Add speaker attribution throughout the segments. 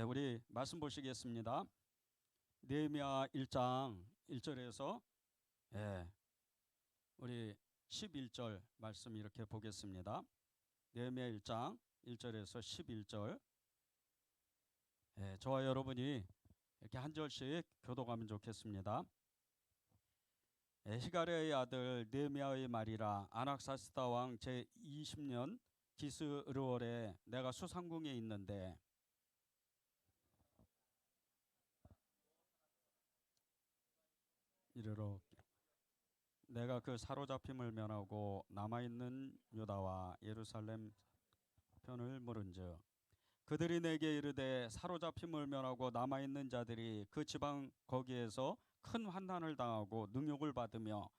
Speaker 1: 우리 말씀 보시겠습니다. 느헤미야 1장 1절에서 우리 11절 말씀 이렇게 보겠습니다. 느헤미야 1장 1절에서 11절. 저와 여러분이 이렇게 한 절씩 교독하면 좋겠습니다. 히가랴의 아들 느헤미야의 말이라. 아낙사스다 왕 제20년 기스르월에 내가 수상궁에 있는데 이르러 내가 그 사로잡힘을 면하고 남아있는 유다와 예루살렘 편을 물은즉 그들이 내게 이르되 사로잡힘을 면하고 남아있는 자들이 그 지방 거기에서 큰 환난을 당하고 능욕을 받으며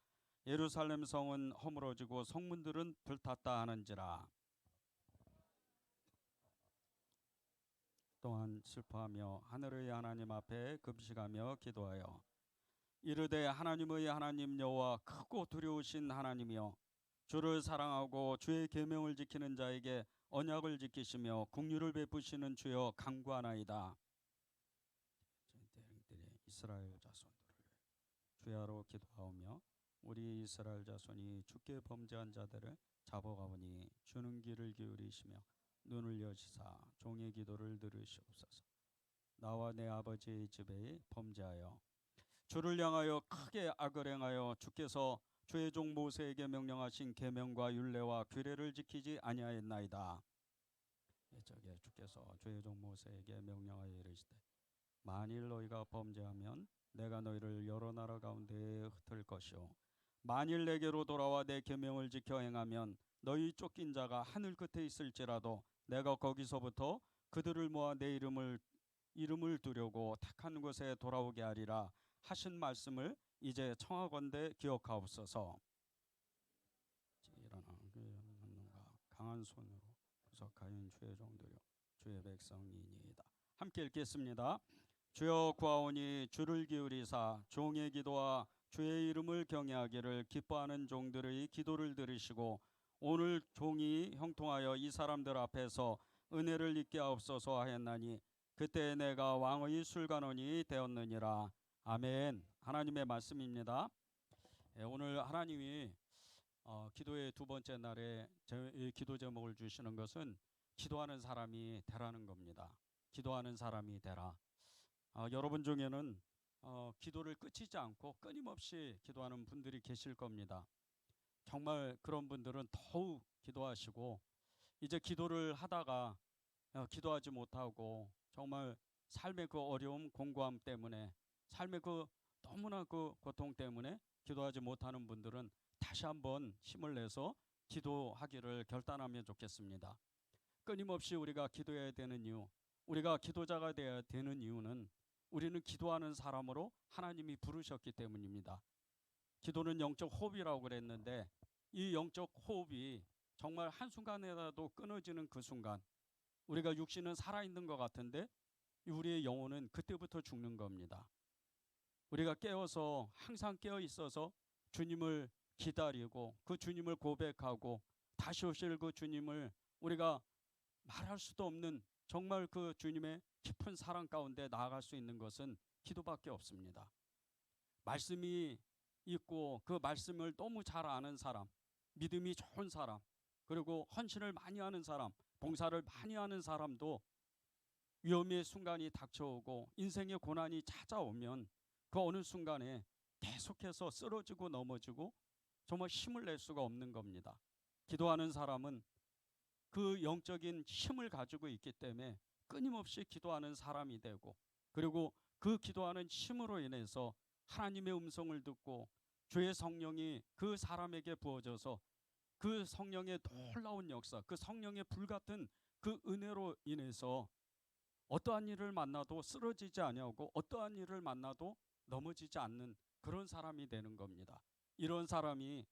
Speaker 1: 예루살렘 성은 허물어지고 성문들은 불탔다 하는지라. 또한 슬퍼하며 하늘의 하나님 앞에 금식하며 기도하여 이르되 하나님의 하나님 여호와 크고 두려우신 하나님이여 주를 사랑하고 주의 계명을 지키는 자에게 언약을 지키시며 긍휼을 베푸시는 주여 간구하나이다. 이스라엘 자손들을 주야로 기도하오며 우리 이스라엘 자손이 주께 범죄한 자들을 잡아가오니 주는 귀를 기울이시며 눈을 여시사 종의 기도를 들으시옵소서. 나와 내 아버지의 집에 범죄하여 주를 향하여 크게 악을 행하여 주께서 주의 종 모세에게 명령하신 계명과 율례와 규례를 지키지 아니하였나이다. 저게 주께서 주의 종 모세에게 명령하여 이르시되 만일 너희가 범죄하면 내가 너희를 여러 나라 가운데에 흩을 것이요 만일 내게로 돌아와 내 계명을 지켜 행하면 너희 쫓긴 자가 하늘 끝에 있을지라도 내가 거기서부터 그들을 모아 내 이름을 두려고 택한 곳에 돌아오게 하리라 하신 말씀을 이제 청하건대 기억하옵소서. 일어나 그가 강한 손으로 구속하인 주의 종들여 주의 백성이니이다. 함께 읽겠습니다. 주여 구하오니 주를 기울이사 종의 기도와 주의 이름을 경외하기를 기뻐하는 종들의 기도를 들으시고 오늘 종이 형통하여 이 사람들 앞에서 은혜를 입게 하옵소서 하였나니 그때 내가 왕의 술관원이 되었느니라. 아멘. 하나님의 말씀입니다. 오늘 하나님이 기도의 두 번째 날에 기도 제목을 주시는 것은 기도하는 사람이 되라는 겁니다. 기도하는 사람이 되라. 여러분 중에는 기도를 끝이지 않고 끊임없이 기도하는 분들이 계실 겁니다. 정말 그런 분들은 더욱 기도하시고 이제 기도를 하다가 기도하지 못하고 정말 삶의 그 어려움 공고함 때문에 삶의 그 너무나 그 고통 때문에 기도하지 못하는 분들은 다시 한번 힘을 내서 기도하기를 결단하면 좋겠습니다. 끊임없이 우리가 기도해야 되는 이유, 우리가 기도자가 되어야 되는 이유는 우리는 기도하는 사람으로 하나님이 부르셨기 때문입니다. 기도는 영적 호흡이라고 그랬는데 이 영적 호흡이 정말 한순간에라도 끊어지는 그 순간 우리가 육신은 살아있는 것 같은데 우리의 영혼은 그때부터 죽는 겁니다. 우리가 깨어서 항상 깨어 있어서 주님을 기다리고 그 주님을 고백하고 다시 오실 그 주님을 우리가 말할 수도 없는 정말 그 주님의 깊은 사랑 가운데 나아갈 수 있는 것은 기도밖에 없습니다. 말씀이 있고 그 말씀을 너무 잘 아는 사람, 믿음이 좋은 사람, 그리고 헌신을 많이 하는 사람, 봉사를 많이 하는 사람도 위험의 순간이 닥쳐오고 인생의 고난이 찾아오면 그 어느 순간에 계속해서 쓰러지고 넘어지고 정말 힘을 낼 수가 없는 겁니다. 기도하는 사람은 그 영적인 힘을 가지고 있기 때문에 끊임없이 기도하는 사람이 되고 그리고 그 기도하는 힘으로 인해서 하나님의 음성을 듣고 주의 성령이 그 사람에게 부어져서 그 성령의 놀라운 역사, 그 성령의 불같은 그 은혜로 인해서 어떠한 일을 만나도 쓰러지지 아니하고 어떠한 일을 만나도 넘어지지 않는 그런 사람이 되는 겁니다. 이런 사람이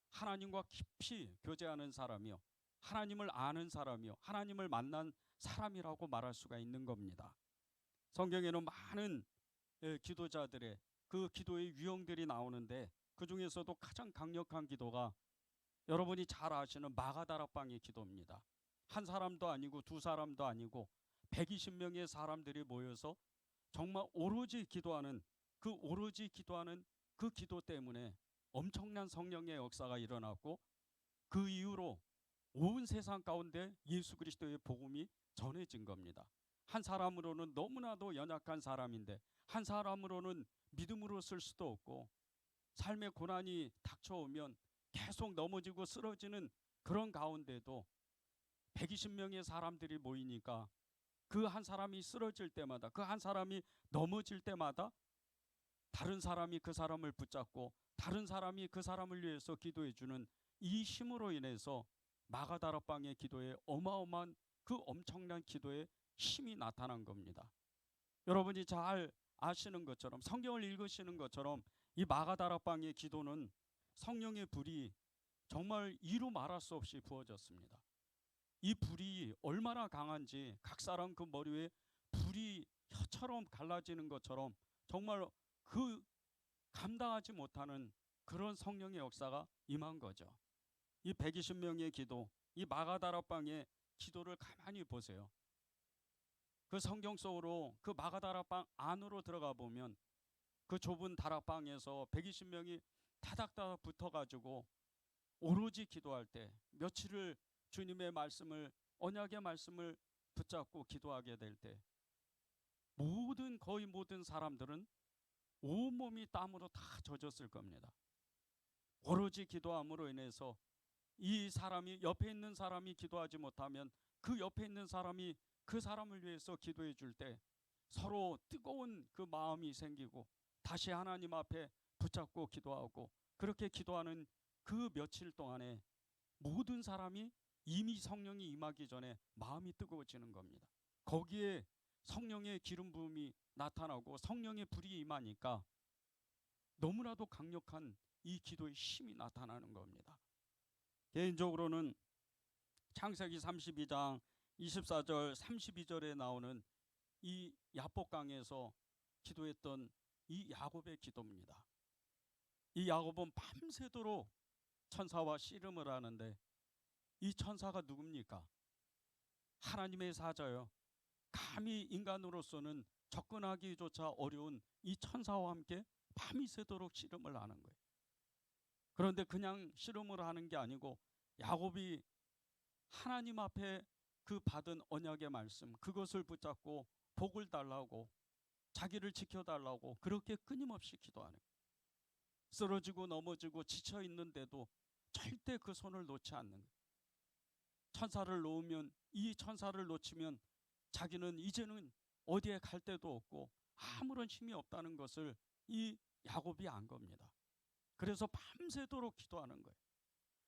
Speaker 1: 하나님과 깊이 교제하는 사람이요, 하나님을 아는 사람이요, 하나님을 만난 사람이라고 말할 수가 있는 겁니다. 성경에는 많은 기도자들의 그 기도의 유형들이 나오는데 그 중에서도 가장 강력한 기도가 여러분이 잘 아시는 마가다락방의 기도입니다. 한 사람도 아니고 두 사람도 아니고 120명의 사람들이 모여서 정말 오로지 기도하는 그 기도 때문에 엄청난 성령의 역사가 일어났고, 그 이후로 온 세상 가운데 예수 그리스도의 복음이 전해진 겁니다. 한 사람으로는 너무나도 연약한 사람인데, 한 사람으로는 믿음으로 쓸 수도 없고, 삶의 고난이 닥쳐오면 계속 넘어지고 쓰러지는 그런 가운데도 120명의 사람들이 모이니까 그 한 사람이 쓰러질 때마다, 그 한 사람이 넘어질 때마다 다른 사람이 그 사람을 붙잡고 다른 사람이 그 사람을 위해서 기도해 주는 이 힘으로 인해서 마가다락방의 기도에 어마어마한 그 엄청난 기도에 힘이 나타난 겁니다. 여러분이 잘 아시는 것처럼, 성경을 읽으시는 것처럼, 이 마가다락방의 기도는 성령의 불이 정말 이루 말할 수 없이 부어졌습니다. 이 불이 얼마나 강한지, 각 사람 그 머리 위에 불이 혀처럼 갈라지는 것처럼 정말 그 감당하지 못하는 그런 성령의 역사가 임한 거죠. 이 120명의 기도, 이 마가다락방의 기도를 가만히 보세요. 그 성경 속으로, 그 마가다락방 안으로 들어가 보면 그 좁은 다락방에서 120명이 다닥다닥 붙어가지고 오로지 기도할 때, 며칠을 주님의 말씀을, 언약의 말씀을 붙잡고 기도하게 될 때, 거의 모든 사람들은 온몸이 땀으로 다 젖었을 겁니다. 오로지 기도함으로 인해서 이 사람이, 옆에 있는 사람이 기도하지 못하면 그 옆에 있는 사람이 그 사람을 위해서 기도해 줄 때 서로 뜨거운 그 마음이 생기고 다시 하나님 앞에 붙잡고 기도하고, 그렇게 기도하는 그 며칠 동안에 모든 사람이 이미 성령이 임하기 전에 마음이 뜨거워지는 겁니다. 거기에 성령의 기름 부음이 나타나고 성령의 불이 임하니까 너무나도 강력한 이 기도의 힘이 나타나는 겁니다. 개인적으로는 창세기 32장 24절 32절에 나오는 이 야복강에서 기도했던 이 야곱의 기도입니다. 이 야곱은 밤새도록 천사와 씨름을 하는데, 이 천사가 누굽니까? 하나님의 사자요. 감히 인간으로서는 접근하기조차 어려운 이 천사와 함께 밤이 새도록 씨름을 하는 거예요. 그런데 그냥 씨름을 하는 게 아니고 야곱이 하나님 앞에 그 받은 언약의 말씀, 그것을 붙잡고 복을 달라고, 자기를 지켜달라고 그렇게 끊임없이 기도하는 거예요. 쓰러지고 넘어지고 지쳐 있는데도 절대 그 손을 놓지 않는 거예요. 천사를 놓으면, 이 천사를 놓치면 자기는 이제는 어디에 갈 데도 없고 아무런 힘이 없다는 것을 이 야곱이 안 겁니다. 그래서 밤새도록 기도하는 거예요.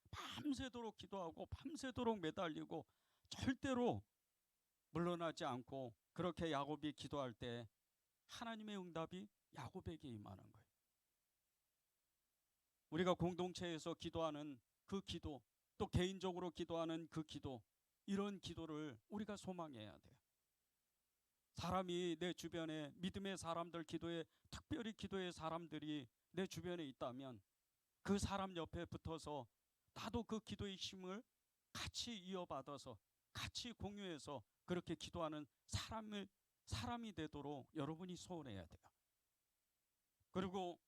Speaker 1: 밤새도록 기도하고 밤새도록 매달리고 절대로 물러나지 않고, 그렇게 야곱이 기도할 때 하나님의 응답이 야곱에게 임하는 거예요. 우리가 공동체에서 기도하는 그 기도, 또 개인적으로 기도하는 그 기도, 이런 기도를 우리가 소망해야 돼요. 사람이 내 주변에, 믿음의 사람들, 특별히 기도의 사람들이 내 주변에 있다면 그 사람 옆에 붙어서 나도 그 기도의 힘을 같이 이어받아서 같이 공유해서 그렇게 기도하는 사람이 되도록 여러분이 소원해야 돼요. 그리고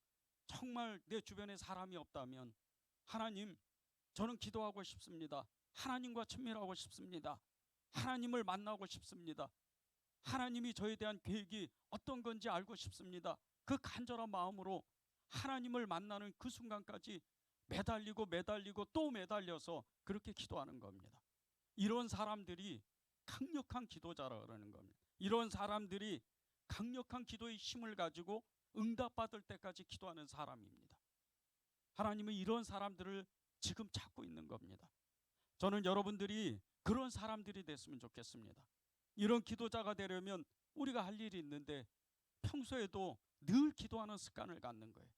Speaker 1: 정말 내 주변에 사람이 없다면, 하나님, 저는 기도하고 싶습니다. 하나님과 친밀하고 싶습니다. 하나님을 만나고 싶습니다. 하나님이 저에 대한 계획이 어떤 건지 알고 싶습니다. 그 간절한 마음으로 하나님을 만나는 그 순간까지 매달리고 또 매달려서 그렇게 기도하는 겁니다. 이런 사람들이 강력한 기도자라 그러는 겁니다. 이런 사람들이 강력한 기도의 힘을 가지고 응답받을 때까지 기도하는 사람입니다. 하나님은 이런 사람들을 지금 찾고 있는 겁니다. 저는 여러분들이 그런 사람들이 됐으면 좋겠습니다. 이런 기도자가 되려면 우리가 할 일이 있는데, 평소에도 늘 기도하는 습관을 갖는 거예요.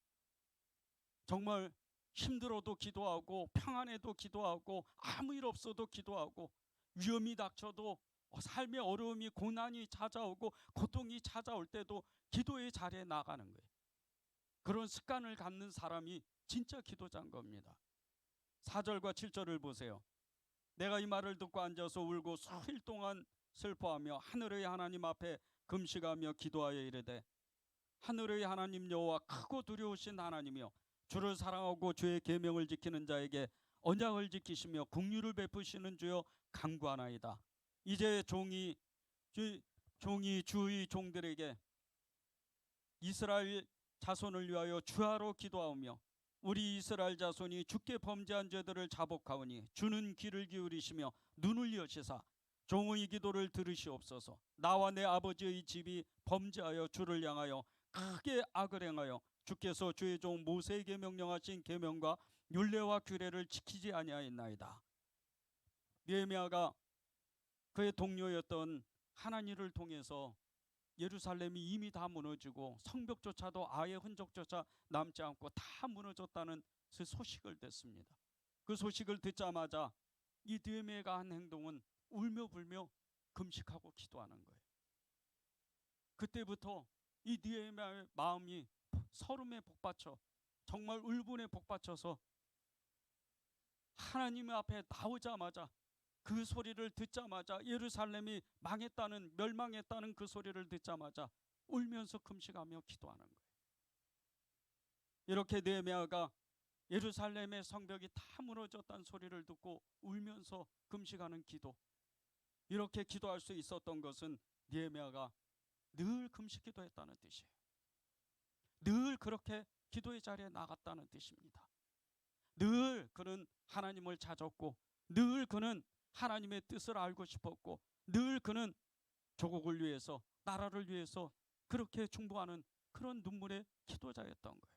Speaker 1: 정말 힘들어도 기도하고, 평안해도 기도하고, 아무 일 없어도 기도하고, 위험이 닥쳐도, 삶의 어려움이, 고난이 찾아오고 고통이 찾아올 때도 기도의 자리에 나가는 거예요. 그런 습관을 갖는 사람이 진짜 기도자인 겁니다. 4절과 7절을 보세요. 내가 이 말을 듣고 앉아서 울고 수일 동안 슬퍼하며 하늘의 하나님 앞에 금식하며 기도하여 이르되, 하늘의 하나님 여호와 크고 두려우신 하나님이여, 주를 사랑하고 주의 계명을 지키는 자에게 언약을 지키시며 긍휼을 베푸시는 주여 간구하나이다. 이제 종이 주의 종들에게 이스라엘 자손을 위하여 주하로 기도하오며, 우리 이스라엘 자손이 주께 범죄한 죄들을 자복하오니 주는 귀를 기울이시며 눈을 여시사 종의 기도를 들으시옵소서. 나와 내 아버지의 집이 범죄하여 주를 향하여 크게 악을 행하여 주께서 주의 종 모세에게 명령하신 계명과 율례와 규례를 지키지 아니하였나이다. 느헤미야가 그의 동료였던 하나니를 통해서 예루살렘이 이미 다 무너지고 성벽조차도 아예 흔적조차 남지 않고 다 무너졌다는 그 소식을 듣습니다. 그 소식을 듣자마자 이 느헤미야가 한 행동은 울며 불며 금식하고 기도하는 거예요. 그때부터 이 느헤미야의 마음이 서름에 복받쳐, 정말 울분에 복받쳐서 하나님 앞에 나오자마자, 그 소리를 듣자마자, 예루살렘이 망했다는, 멸망했다는 그 소리를 듣자마자 울면서 금식하며 기도하는 거예요. 이렇게 느헤미야가 예루살렘의 성벽이 다 무너졌다는 소리를 듣고 울면서 금식하는 기도, 이렇게 기도할 수 있었던 것은 느헤미야가 늘 금식 기도했다는 뜻이에요. 늘 그렇게 기도의 자리에 나갔다는 뜻입니다. 늘 그는 하나님을 찾았고, 늘 그는 하나님의 뜻을 알고 싶었고, 늘 그는 조국을 위해서, 나라를 위해서 그렇게 중보하는 그런 눈물의 기도자였던 거예요.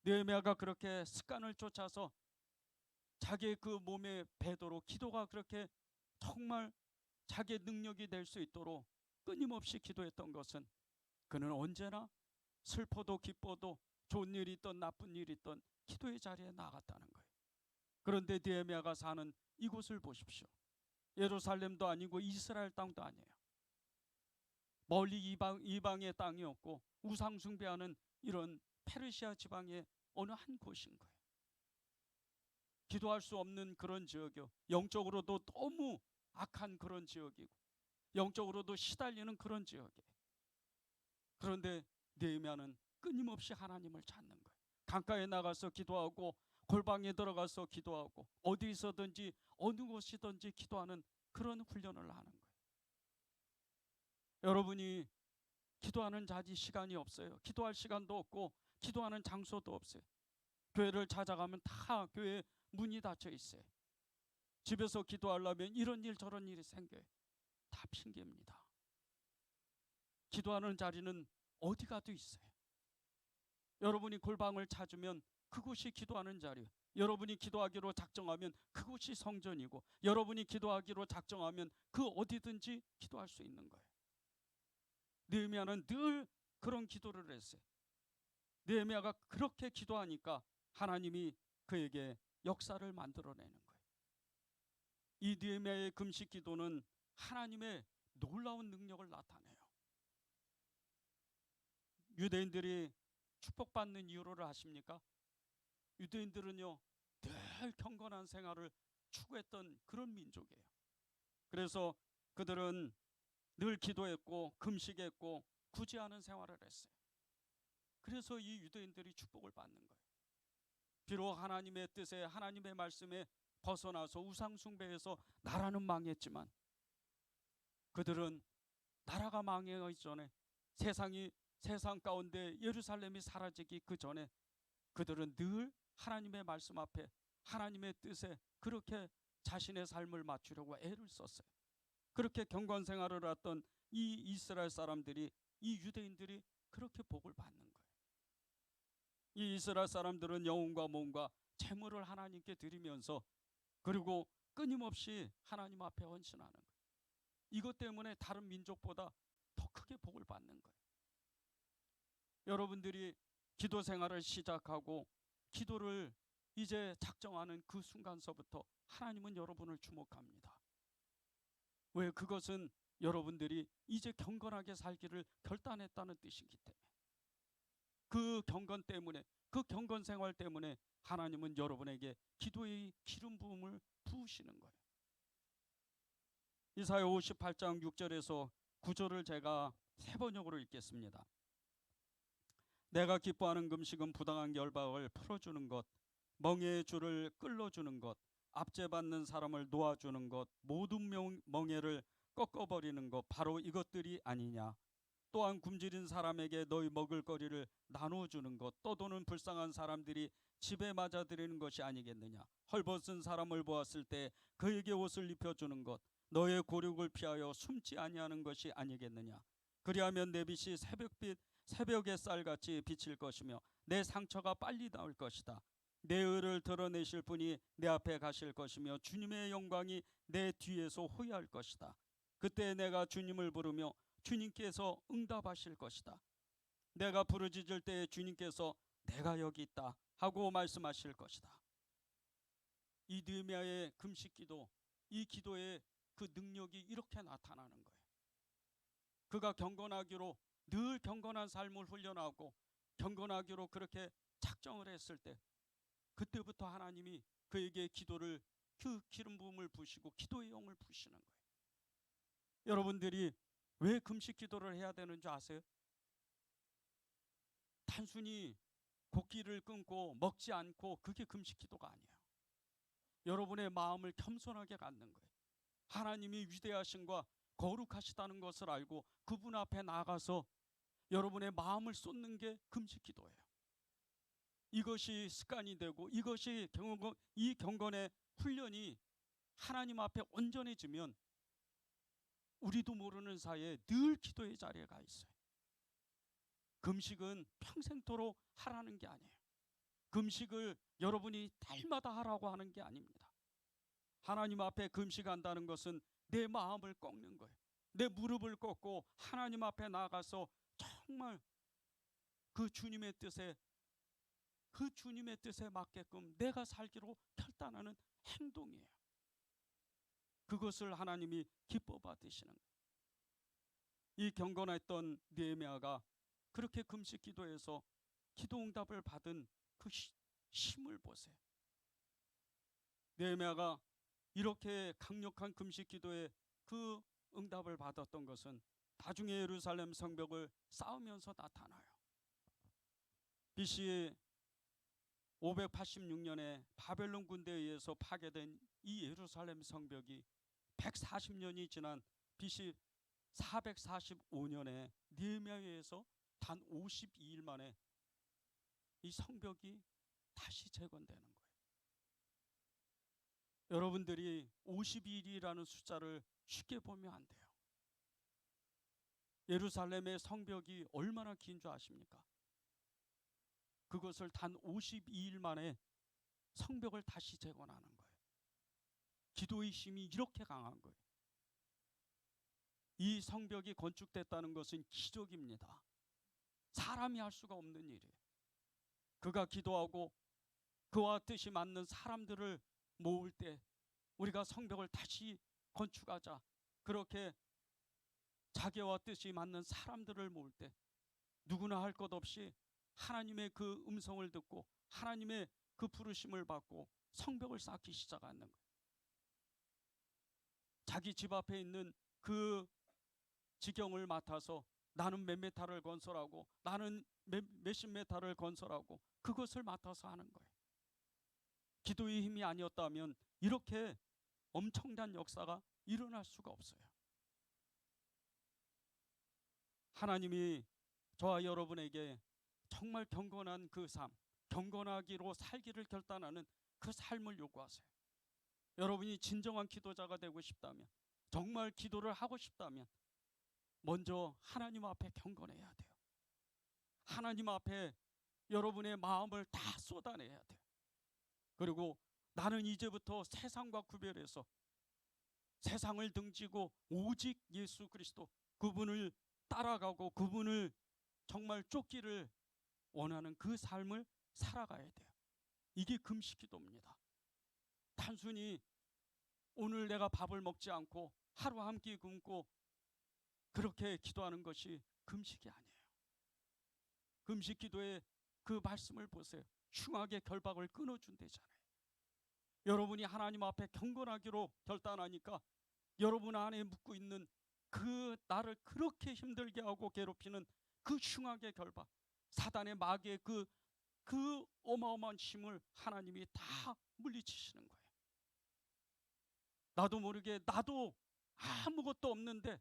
Speaker 1: 느헤미야가 그렇게 습관을 쫓아서 자기의 그 몸의 배도로 기도가 그렇게 정말 자기의 능력이 될 수 있도록 끊임없이 기도했던 것은, 그는 언제나 슬퍼도 기뻐도 좋은 일이 있던 나쁜 일이 있던 기도의 자리에 나갔다는 거예요. 그런데 느헤미야가 사는 이곳을 보십시오. 예루살렘도 아니고 이스라엘 땅도 아니에요. 멀리 이방의 땅이었고 우상 숭배하는 이런 페르시아 지방의 어느 한 곳인 거예요. 기도할 수 없는 그런 지역이요, 영적으로도 너무 악한 그런 지역이고 영적으로도 시달리는 그런 지역이에요. 그런데 느헤미야는 끊임없이 하나님을 찾는 거예요. 강가에 나가서 기도하고 골방에 들어가서 기도하고 어디서든지 어느 곳이든지 기도하는 그런 훈련을 하는 거예요. 여러분이 기도하는 자리 시간이 없어요. 기도할 시간도 없고 기도하는 장소도 없어요. 교회를 찾아가면 다 교회 문이 닫혀 있어요. 집에서 기도하려면 이런 일 저런 일이 생겨요. 다 핑계입니다. 기도하는 자리는 어디 가도 있어요. 여러분이 골방을 찾으면 그곳이 기도하는 자리예요. 여러분이 기도하기로 작정하면 그곳이 성전이고, 여러분이 기도하기로 작정하면 그 어디든지 기도할 수 있는 거예요. 느헤미야는 늘 그런 기도를 했어요. 느헤미야가 그렇게 기도하니까 하나님이 그에게 역사를 만들어내는 거예요. 이 느헤미야의 금식 기도는 하나님의 놀라운 능력을 나타내요. 유대인들이 축복받는 이유를 아십니까? 유대인들은요, 늘 경건한 생활을 추구했던 그런 민족이에요. 그래서 그들은 늘 기도했고 금식했고 구제하는 생활을 했어요. 그래서 이 유대인들이 축복을 받는 거예요. 비록 하나님의 뜻에, 하나님의 말씀에 벗어나서 우상 숭배해서 나라는 망했지만, 그들은 나라가 망하기 전에, 세상 가운데 예루살렘이 사라지기 그 전에 그들은 늘 하나님의 말씀 앞에, 하나님의 뜻에 그렇게 자신의 삶을 맞추려고 애를 썼어요. 그렇게 경건 생활을 했던 이 이스라엘 사람들이, 이 유대인들이 그렇게 복을 받는 거예요. 이 이스라엘 사람들은 영혼과 몸과 재물을 하나님께 드리면서, 그리고 끊임없이 하나님 앞에 헌신하는 거예요. 이것 때문에 다른 민족보다 더 크게 복을 받는 거예요. 여러분들이 기도 생활을 시작하고 기도를 이제 작정하는 그 순간서부터 하나님은 여러분을 주목합니다. 왜? 그것은 여러분들이 이제 경건하게 살기를 결단했다는 뜻이기 때문에, 그 경건 때문에, 그 경건 생활 때문에 하나님은 여러분에게 기도의 기름 부음을 부으시는 거예요. 이사야 58장 6절에서 9절을 제가 세 번역으로 읽겠습니다. 내가 기뻐하는 금식은 부당한 결박을 풀어주는 것, 멍에의 줄을 끌어주는 것, 압제받는 사람을 놓아주는 것, 모든 멍에를 꺾어버리는 것, 바로 이것들이 아니냐. 또한 굶주린 사람에게 너희 먹을 거리를 나눠주는 것, 떠도는 불쌍한 사람들이 집에 맞아들이는 것이 아니겠느냐. 헐벗은 사람을 보았을 때 그에게 옷을 입혀주는 것, 너의 고륙을 피하여 숨지 아니하는 것이 아니겠느냐. 그리하면 내 빛이 새벽의 쌀같이 비칠 것이며 내 상처가 빨리 나올 것이다. 내 의를 드러내실 분이 내 앞에 가실 것이며 주님의 영광이 내 뒤에서 호위할 것이다. 그때 내가 주님을 부르며 주님께서 응답하실 것이다. 내가 부르짖을 때에 주님께서 내가 여기 있다 하고 말씀하실 것이다. 이 느헤미야의 금식기도, 이 기도의 그 능력이 이렇게 나타나는 거예요. 그가 경건하기로, 늘 경건한 삶을 훈련하고 경건하기로 그렇게 작정을 했을 때, 그때부터 하나님이 그에게 기도를, 그 기름 부음을 부으시고 기도의 영을 부으시는 거예요. 여러분들이 왜 금식 기도를 해야 되는 줄 아세요? 단순히 곡기를 끊고 먹지 않고 그게 금식 기도가 아니에요. 여러분의 마음을 겸손하게 갖는 거예요. 하나님이 위대하신과 거룩하시다는 것을 알고 그분 앞에 나가서 여러분의 마음을 쏟는 게 금식 기도예요. 이것이 습관이 되고 이것이 이 경건의 훈련이 하나님 앞에 온전해지면 우리도 모르는 사이에 늘 기도의 자리에 가 있어요. 금식은 평생토록 하라는 게 아니에요. 금식을 여러분이 달마다 하라고 하는 게 아닙니다. 하나님 앞에 금식한다는 것은 내 마음을 꺾는 거예요. 내 무릎을 꺾고 하나님 앞에 나가서 정말 그 주님의 뜻에 맞게끔 내가 살기로 결단하는 행동이에요. 그것을 하나님이 기뻐 받으시는 거예요. 이 경건했던 느헤미야가 그렇게 금식 기도해서 기도 응답을 받은 그 힘을 보세요. 느헤미야가 이렇게 강력한 금식 기도에 그 응답을 받았던 것은 나중에 예루살렘 성벽을 쌓으면서 나타나요. BC 586년에 바벨론 군대에 의해서 파괴된 이 예루살렘 성벽이 140년이 지난 BC 445년에 느헤미야에 의해서 단 52일 만에 이 성벽이 다시 재건되는 거예요. 여러분들이 52일이라는 숫자를 쉽게 보면 안 돼요. 예루살렘의 성벽이 얼마나 긴 줄 아십니까? 그것을 단 52일 만에 성벽을 다시 재건하는 거예요. 기도의 힘이 이렇게 강한 거예요. 이 성벽이 건축됐다는 것은 기적입니다. 사람이 할 수가 없는 일이에요. 그가 기도하고 그와 뜻이 맞는 사람들을 모을 때 우리가 성벽을 다시 건축하자, 그렇게 자기와 뜻이 맞는 사람들을 모을 때 누구나 할 것 없이 하나님의 그 음성을 듣고 하나님의 그 부르심을 받고 성벽을 쌓기 시작하는 거예요. 자기 집 앞에 있는 그 지경을 맡아서 나는 몇 메타를 건설하고 나는 몇십 메타를 건설하고 그것을 맡아서 하는 거예요. 기도의 힘이 아니었다면 이렇게 엄청난 역사가 일어날 수가 없어요. 하나님이 저와 여러분에게 정말 경건한 그 삶, 경건하기로 살기를 결단하는 그 삶을 요구하세요. 여러분이 진정한 기도자가 되고 싶다면, 정말 기도를 하고 싶다면 먼저 하나님 앞에 경건해야 돼요. 하나님 앞에 여러분의 마음을 다 쏟아내야 돼요. 그리고 나는 이제부터 세상과 구별해서 세상을 등지고 오직 예수 그리스도, 그분을 따라가고 그분을 정말 쫓기를 원하는 그 삶을 살아가야 돼요. 이게 금식기도입니다. 단순히 오늘 내가 밥을 먹지 않고 하루 한 끼 굶고 그렇게 기도하는 것이 금식이 아니에요. 금식기도의 그 말씀을 보세요. 흉악의 결박을 끊어준대잖아요. 여러분이 하나님 앞에 경건하기로 결단하니까 여러분 안에 묻고 있는 그 나를 그렇게 힘들게 하고 괴롭히는 그 흉악의 결박, 사단의 마귀의 그 어마어마한 힘을 하나님이 다 물리치시는 거예요. 나도 모르게 나도 아무것도 없는데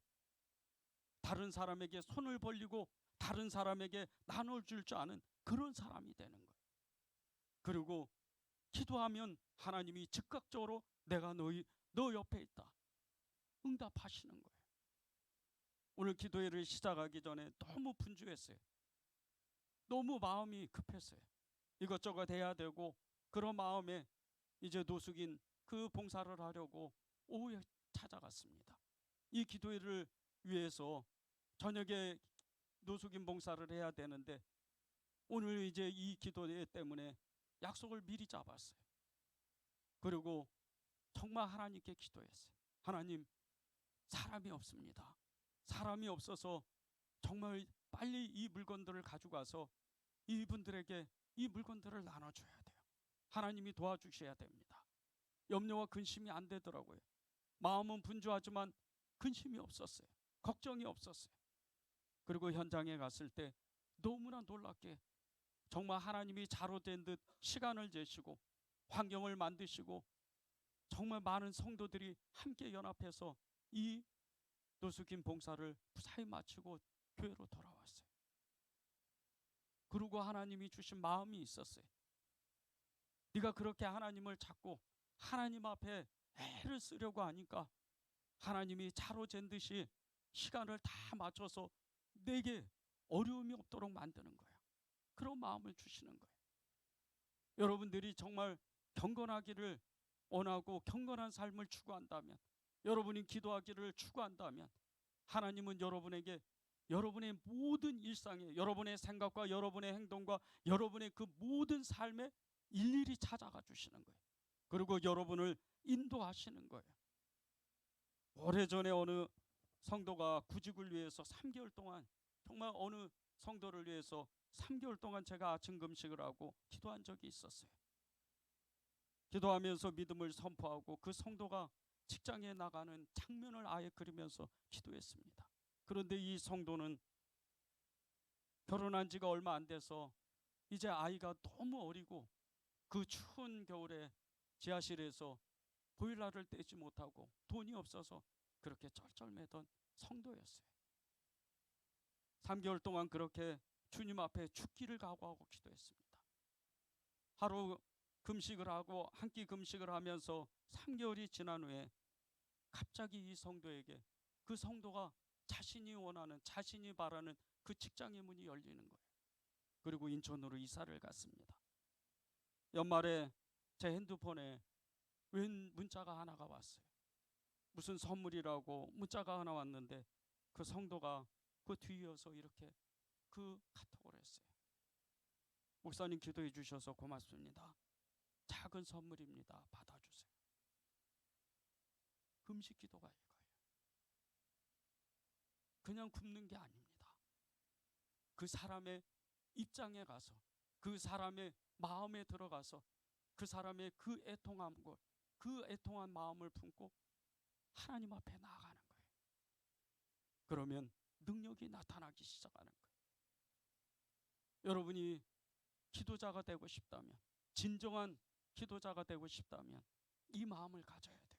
Speaker 1: 다른 사람에게 손을 벌리고 다른 사람에게 나눠줄 줄 아는 그런 사람이 되는 거예요. 그리고 기도하면 하나님이 즉각적으로 내가 너 옆에 있다 응답하시는 거예요. 오늘 기도회를 시작하기 전에 너무 분주했어요. 너무 마음이 급했어요. 이것저것 해야 되고 그런 마음에 이제 노숙인 그 봉사를 하려고 오후에 찾아갔습니다. 이 기도회를 위해서 저녁에 노숙인 봉사를 해야 되는데 오늘 이제 이 기도회 때문에 약속을 미리 잡았어요. 그리고 정말 하나님께 기도했어요. 하나님, 사람이 없습니다. 사람이 없어서 정말 빨리 이 물건들을 가져가서 이분들에게 이 물건들을 나눠줘야 돼요. 하나님이 도와주셔야 됩니다. 염려와 근심이 안 되더라고요. 마음은 분주하지만 근심이 없었어요. 걱정이 없었어요. 그리고 현장에 갔을 때 너무나 놀랍게 정말 하나님이 자로된 듯 시간을 재시고 환경을 만드시고 정말 많은 성도들이 함께 연합해서 이 노숙인 봉사를 무사히 마치고 교회로 돌아왔어요. 그리고 하나님이 주신 마음이 있었어요. 네가 그렇게 하나님을 찾고 하나님 앞에 애를 쓰려고 하니까 하나님이 차로 잰 듯이 시간을 다 맞춰서 내게 어려움이 없도록 만드는 거예요. 그런 마음을 주시는 거예요. 여러분들이 정말 경건하기를 원하고 경건한 삶을 추구한다면, 여러분이 기도하기를 추구한다면 하나님은 여러분에게 여러분의 모든 일상에 여러분의 생각과 여러분의 행동과 여러분의 그 모든 삶에 일일이 찾아가 주시는 거예요. 그리고 여러분을 인도하시는 거예요. 오래전에 어느 성도가 구직을 위해서 3개월 동안 정말 어느 성도를 위해서 3개월 동안 제가 아침 금식을 하고 기도한 적이 있었어요. 기도하면서 믿음을 선포하고 그 성도가 직장에 나가는 장면을 아예 그리면서 기도했습니다. 그런데 이 성도는 결혼한 지가 얼마 안 돼서 이제 아이가 너무 어리고 그 추운 겨울에 지하실에서 보일러를 떼지 못하고 돈이 없어서 그렇게 쩔쩔매던 성도였어요. 3개월 동안 그렇게 주님 앞에 죽기를 각오하고 기도했습니다. 하루 금식을 하고 한 끼 금식을 하면서 3개월이 지난 후에 갑자기 이 성도에게 그 성도가 자신이 원하는, 자신이 바라는 그 직장의 문이 열리는 거예요. 그리고 인천으로 이사를 갔습니다. 연말에 제 핸드폰에 웬 문자가 하나가 왔어요. 무슨 선물이라고 문자가 하나 왔는데 그 성도가 그 뒤이어서 이렇게 그 카톡을 했어요. 목사님 기도해 주셔서 고맙습니다. 작은 선물입니다. 받아주세요. 금식 기도가 이거예요. 그냥 굶는 게 아닙니다. 그 사람의 입장에 가서 그 사람의 마음에 들어가서 그 사람의 그 애통함과 그 애통한 마음을 품고 하나님 앞에 나아가는 거예요. 그러면 능력이 나타나기 시작하는 거예요. 여러분이 기도자가 되고 싶다면, 진정한 기도자가 되고 싶다면 이 마음을 가져야 돼요.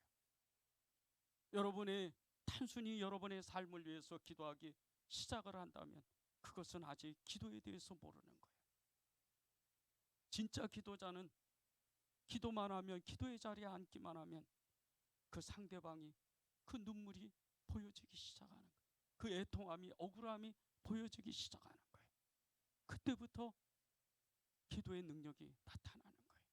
Speaker 1: 여러분의 단순히 여러분의 삶을 위해서 기도하기 시작을 한다면 그것은 아직 기도에 대해서 모르는 거예요. 진짜 기도자는 기도만 하면, 기도의 자리에 앉기만 하면 그 상대방이 그 눈물이 보여지기 시작하는 거예요. 그 애통함이, 억울함이 보여지기 시작하는 거예요. 그때부터 기도의 능력이 나타나는 거예요.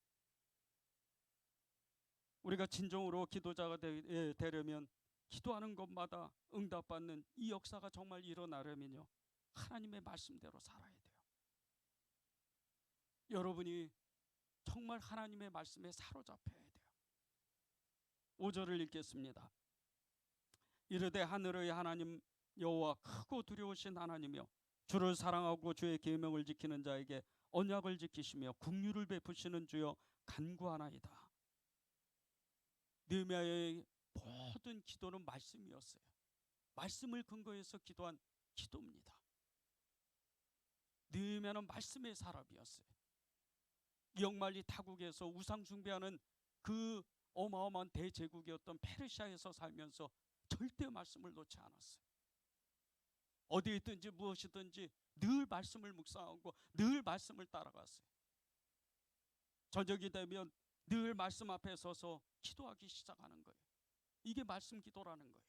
Speaker 1: 우리가 진정으로 기도자가 되려면 기도하는 것마다 응답받는 이 역사가 정말 일어나려면요, 하나님의 말씀대로 살아야 돼요. 여러분이 정말 하나님의 말씀에 사로잡혀야 돼요. 5절을 읽겠습니다. 이르되 하늘의 하나님 여호와 크고 두려우신 하나님이여, 주를 사랑하고 주의 계명을 지키는 자에게 언약을 지키시며 긍휼을 베푸시는 주여 간구하나이다. 느헤미야의 모든 기도는 말씀이었어요. 말씀을 근거해서 기도한 기도입니다. 느헤미야는 말씀의 사람이었어요. 영말리 타국에서 우상 숭배하는 그 어마어마한 대제국이었던 페르시아에서 살면서 절대 말씀을 놓지 않았어요. 어디에 있든지 무엇이든지 늘 말씀을 묵상하고 늘 말씀을 따라갔어요. 저녁이 되면 늘 말씀 앞에 서서 기도하기 시작하는 거예요. 이게 말씀 기도라는 거예요.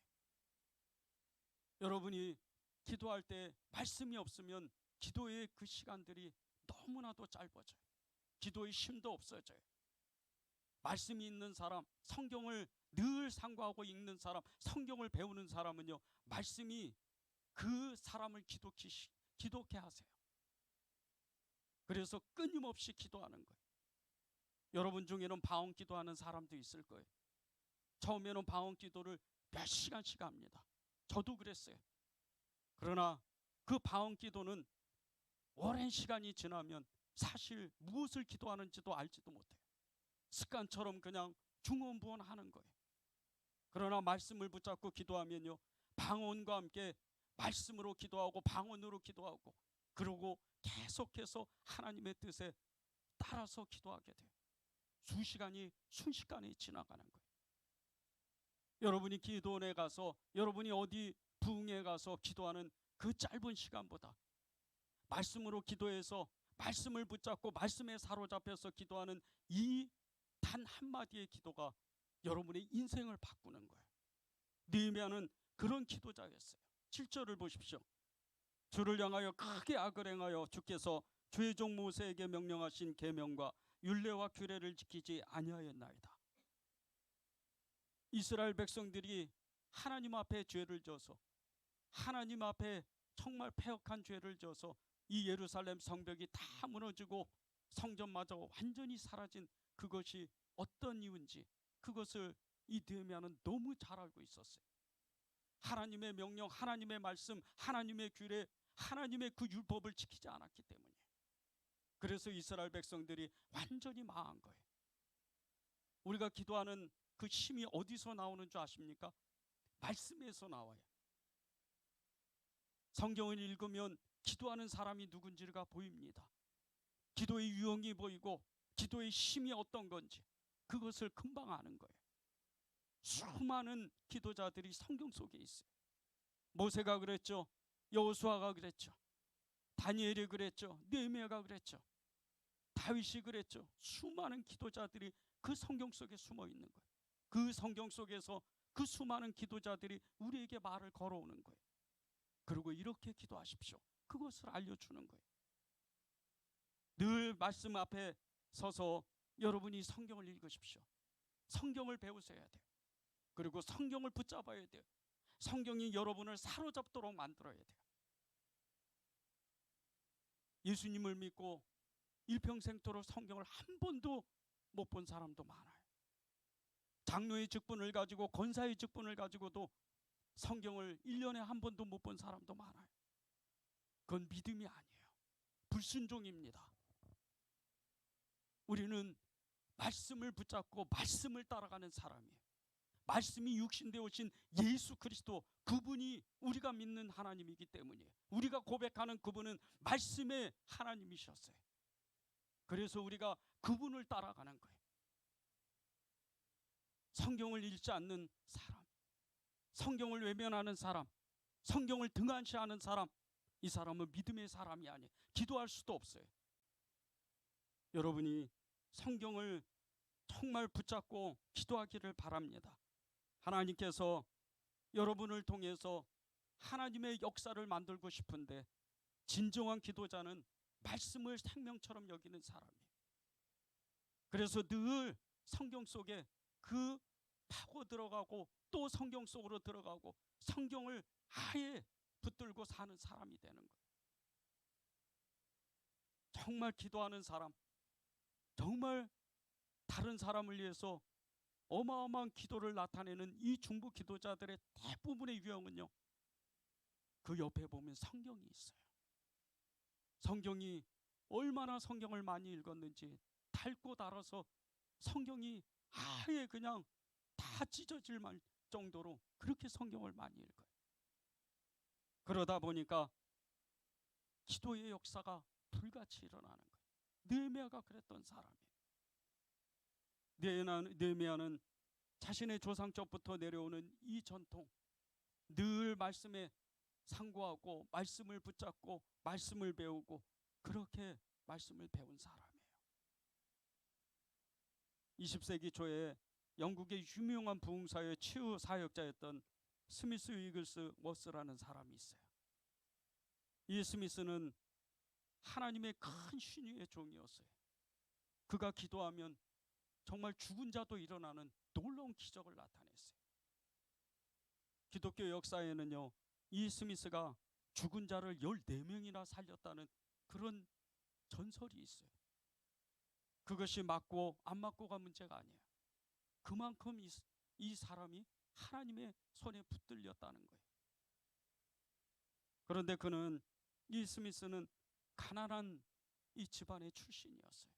Speaker 1: 여러분이 기도할 때 말씀이 없으면 기도의 그 시간들이 너무나도 짧아져요. 기도의 힘도 없어져요. 말씀이 있는 사람, 성경을 늘 상고하고 읽는 사람, 성경을 배우는 사람은요, 말씀이 그 사람을 기독케 하세요. 그래서 끊임없이 기도하는 거예요. 여러분 중에는 방언 기도하는 사람도 있을 거예요. 처음에는 방언 기도를 몇 시간씩 합니다. 저도 그랬어요. 그러나 그 방언 기도는 오랜 시간이 지나면 사실 무엇을 기도하는지도 알지도 못해요. 습관처럼 그냥 중언부언하는 거예요. 그러나 말씀을 붙잡고 기도하면요, 방언과 함께 말씀으로 기도하고 방언으로 기도하고, 그러고 계속해서 하나님의 뜻에 따라서 기도하게 돼요. 수시간이 순식간에 지나가는 거예요. 여러분이 기도원에 가서, 여러분이 어디 부흥에 가서 기도하는 그 짧은 시간보다 말씀으로 기도해서 말씀을 붙잡고 말씀에 사로잡혀서 기도하는 이 단 한마디의 기도가 여러분의 인생을 바꾸는 거예요. 느헤미야는 그런 기도자였어요. 7절을 보십시오. 주를 향하여 크게 악을 행하여 주께서 주의 종 모세에게 명령하신 계명과 율례와 규례를 지키지 아니하였나이다. 이스라엘 백성들이 하나님 앞에 죄를 져서, 하나님 앞에 정말 패역한 죄를 져서 이 예루살렘 성벽이 다 무너지고 성전마저 완전히 사라진 그것이 어떤 이유인지, 그것을 이 느헤미야는 너무 잘 알고 있었어요. 하나님의 명령, 하나님의 말씀, 하나님의 규례, 하나님의 그 율법을 지키지 않았기 때문이에요. 그래서 이스라엘 백성들이 완전히 망한 거예요. 우리가 기도하는 그 힘이 어디서 나오는 줄 아십니까? 말씀에서 나와요. 성경을 읽으면 기도하는 사람이 누군지가 보입니다. 기도의 유형이 보이고 기도의 힘이 어떤 건지 그것을 금방 아는 거예요. 수많은 기도자들이 성경 속에 있어요. 모세가 그랬죠. 여호수아가 그랬죠. 다니엘이 그랬죠. 느헤미야가 그랬죠. 다윗이 그랬죠. 수많은 기도자들이 그 성경 속에 숨어 있는 거예요. 그 성경 속에서 그 수많은 기도자들이 우리에게 말을 걸어오는 거예요. 그리고 이렇게 기도하십시오. 그것을 알려주는 거예요. 늘 말씀 앞에 서서 여러분이 성경을 읽으십시오. 성경을 배우셔야 돼요. 그리고 성경을 붙잡아야 돼요. 성경이 여러분을 사로잡도록 만들어야 돼요. 예수님을 믿고 일평생토록 성경을 한 번도 못 본 사람도 많아요. 장로의 직분을 가지고 권사의 직분을 가지고도 성경을 1년에 한 번도 못 본 사람도 많아요. 그건 믿음이 아니에요. 불순종입니다. 우리는 말씀을 붙잡고 말씀을 따라가는 사람이에요. 말씀이 육신되어 오신 예수 그리스도, 그분이 우리가 믿는 하나님이기 때문이에요. 우리가 고백하는 그분은 말씀의 하나님이셨어요. 그래서 우리가 그분을 따라가는 거예요. 성경을 읽지 않는 사람, 성경을 외면하는 사람, 성경을 등한시하는 사람, 이 사람은 믿음의 사람이 아니에요. 기도할 수도 없어요. 여러분이 성경을 정말 붙잡고 기도하기를 바랍니다. 하나님께서 여러분을 통해서 하나님의 역사를 만들고 싶은데, 진정한 기도자는 말씀을 생명처럼 여기는 사람이에요. 그래서 늘 성경 속에 그 파고 들어가고 또 성경 속으로 들어가고 성경을 아예 붙들고 사는 사람이 되는 거예요. 정말 기도하는 사람, 정말 다른 사람을 위해서 어마어마한 기도를 나타내는 이 중보 기도자들의 대부분의 유형은요, 그 옆에 보면 성경이 있어요. 성경이 얼마나 성경을 많이 읽었는지 닳고 닳아서 성경이 아예 그냥 다 찢어질 정도로 그렇게 성경을 많이 읽어요. 그러다 보니까 기도의 역사가 불같이 일어나는 거예요. 느헤미야가 그랬던 사람이에요. 느헤미야는 자신의 조상적부터 내려오는 이 전통, 늘 말씀에 상고하고 말씀을 붙잡고 말씀을 배우고 그렇게 말씀을 배운 사람이에요. 20세기 초에 영국의 유명한 부흥사의 치유 사역자였던 스미스 위글스 워스라는 사람이 있어요. 이 스미스는 하나님의 큰 신유의 종이었어요. 그가 기도하면 정말 죽은 자도 일어나는 놀라운 기적을 나타냈어요. 기독교 역사에는요, 이 스미스가 죽은 자를 14명이나 살렸다는 그런 전설이 있어요. 그것이 맞고 안 맞고가 문제가 아니에요. 그만큼 이 사람이 하나님의 손에 붙들렸다는 거예요. 그런데 이 스미스는 가난한 이 집안의 출신이었어요.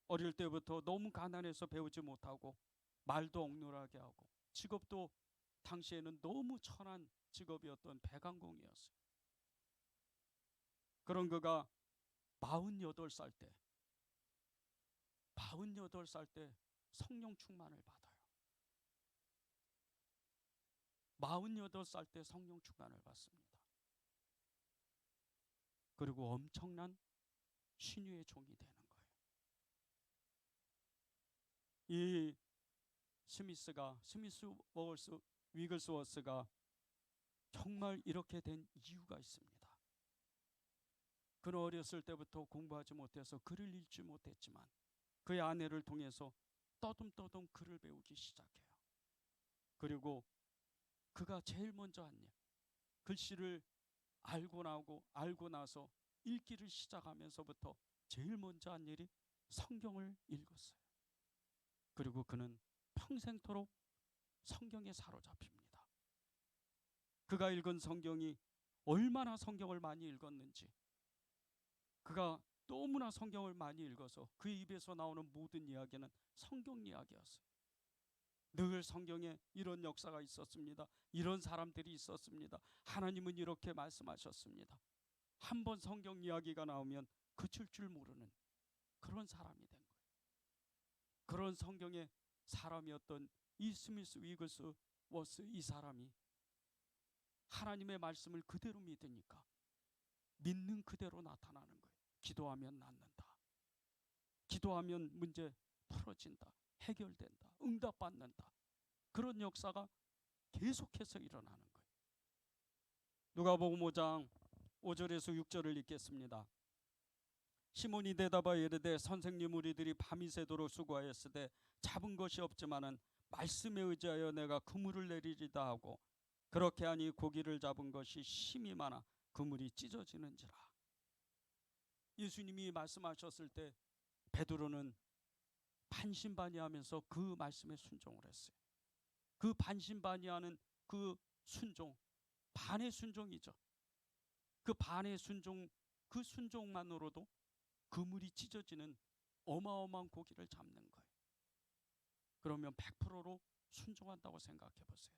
Speaker 1: 어릴 때부터 너무 가난해서 배우지 못하고 말도 억눌하게 하고 직업도 당시에는 너무 천한 직업이었던 배강공이었어요. 그런 그가 48살 때 성령 충만을 받아요. 48살 때 성령 충만을 받습니다. 그리고 엄청난 신유의 종이 되는 거예요. 이 스미스 위글스워스가 정말 이렇게 된 이유가 있습니다. 그는 어렸을 때부터 공부하지 못해서 글을 읽지 못했지만 그의 아내를 통해서 떠듬떠듬 글을 배우기 시작해요. 그리고 그가 제일 먼저 한 일, 글씨를 알고 나서 읽기를 시작하면서부터 제일 먼저 한 일이 성경을 읽었어요. 그리고 그는 평생토록 성경에 사로잡힙니다. 그가 읽은 성경이 얼마나 성경을 많이 읽었는지, 그가 너무나 성경을 많이 읽어서 그 입에서 나오는 모든 이야기는 성경 이야기였어요. 늘 성경에 이런 역사가 있었습니다. 이런 사람들이 있었습니다. 하나님은 이렇게 말씀하셨습니다. 한번 성경 이야기가 나오면 그칠 줄 모르는 그런 사람이 된 거예요. 그런 성경의 사람이었던 이 스미스 위글스 워스, 이 사람이 하나님의 말씀을 그대로 믿으니까 믿는 그대로 나타나는 거예요. 기도하면 낫는다. 기도하면 문제 풀어진다. 해결된다. 응답받는다. 그런 역사가 계속해서 일어나는 거예요. 누가복음 5장 5절에서 6절을 읽겠습니다. 시몬이 대답하여 이르되 선생님, 우리들이 밤이 새도록 수고하였으되 잡은 것이 없지만은 말씀에 의지하여 내가 그물을 내리리다 하고 그렇게 하니 고기를 잡은 것이 심이 많아 그물이 찢어지는지라. 예수님이 말씀하셨을 때 베드로는 반신반의하면서 그 말씀에 순종을 했어요. 그 반신반의하는 그 순종, 반의 순종이죠. 그 반의 순종, 그 순종만으로도 그물이 찢어지는 어마어마한 고기를 잡는 거예요. 그러면 100%로 순종한다고 생각해 보세요.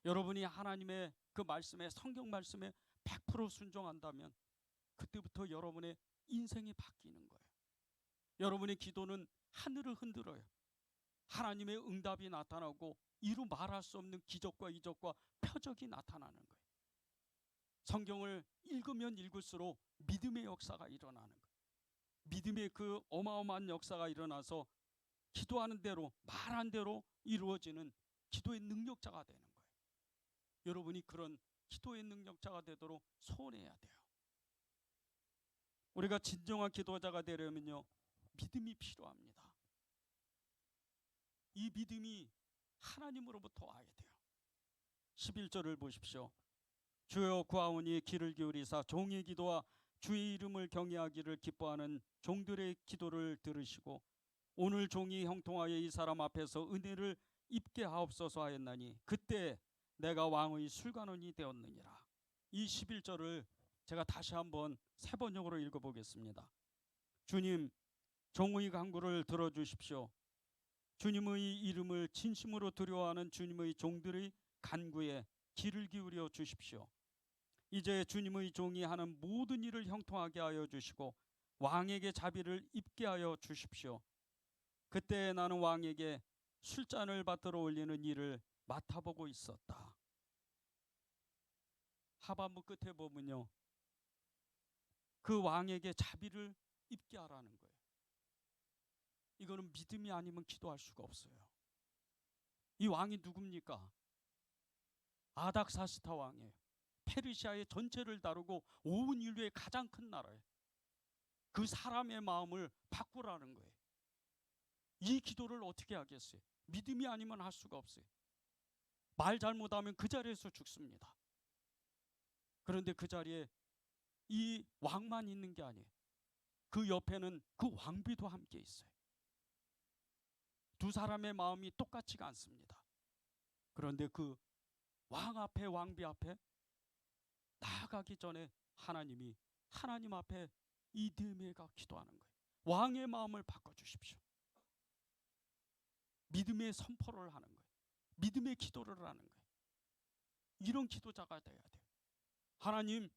Speaker 1: 여러분이 하나님의 그 말씀에, 성경 말씀에 100% 순종한다면 그때부터 여러분의 인생이 바뀌는 거예요. 여러분의 기도는 하늘을 흔들어요. 하나님의 응답이 나타나고 이루 말할 수 없는 기적과 이적과 표적이 나타나는 거예요. 성경을 읽으면 읽을수록 믿음의 역사가 일어나는 거예요. 믿음의 그 어마어마한 역사가 일어나서 기도하는 대로, 말한 대로 이루어지는 기도의 능력자가 되는 거예요. 여러분이 그런 기도의 능력자가 되도록 소원해야 돼요. 우리가 진정한 기도자가 되려면요, 믿음이 필요합니다. 이 믿음이 하나님으로부터 와야 돼요. 11절을 보십시오. 주여 구하오니 귀를 기울이사 종의 기도와 주의 이름을 경외하기를 기뻐하는 종들의 기도를 들으시고 오늘 종이 형통하여 이 사람 앞에서 은혜를 입게 하옵소서 하였나니 그때 내가 왕의 술관원이 되었느니라. 이 11절을 제가 다시 한번 세 번역으로 읽어보겠습니다. 주님, 종의 간구를 들어주십시오. 주님의 이름을 진심으로 두려워하는 주님의 종들의 간구에 귀를 기울여 주십시오. 이제 주님의 종이 하는 모든 일을 형통하게 하여 주시고 왕에게 자비를 입게 하여 주십시오. 그때 나는 왕에게 술잔을 받들어 올리는 일을 맡아보고 있었다. 하반부 끝에 보면요, 그 왕에게 자비를 입게 하라는 거예요. 이거는 믿음이 아니면 기도할 수가 없어요. 이 왕이 누굽니까? 아닥사스다 왕이에요. 페르시아의 전체를 다루고 온 인류의 가장 큰 나라예요. 그 사람의 마음을 바꾸라는 거예요. 이 기도를 어떻게 하겠어요? 믿음이 아니면 할 수가 없어요. 말 잘못하면 그 자리에서 죽습니다. 그런데 그 자리에 이 왕만 있는 게 아니에요. 그 옆에는 그 왕비도 함께 있어요. 두 사람의 마음이 똑같지가 않습니다. 그런데 그 왕 앞에, 왕비 앞에 나아가기 전에 하나님 앞에 이 느헤미야가 기도하는 거예요. 왕의 마음을 바꿔주십시오. 믿음의 선포를 하는 거예요. 믿음의 기도를 하는 거예요. 이런 기도자가 돼야 돼요. 하나님,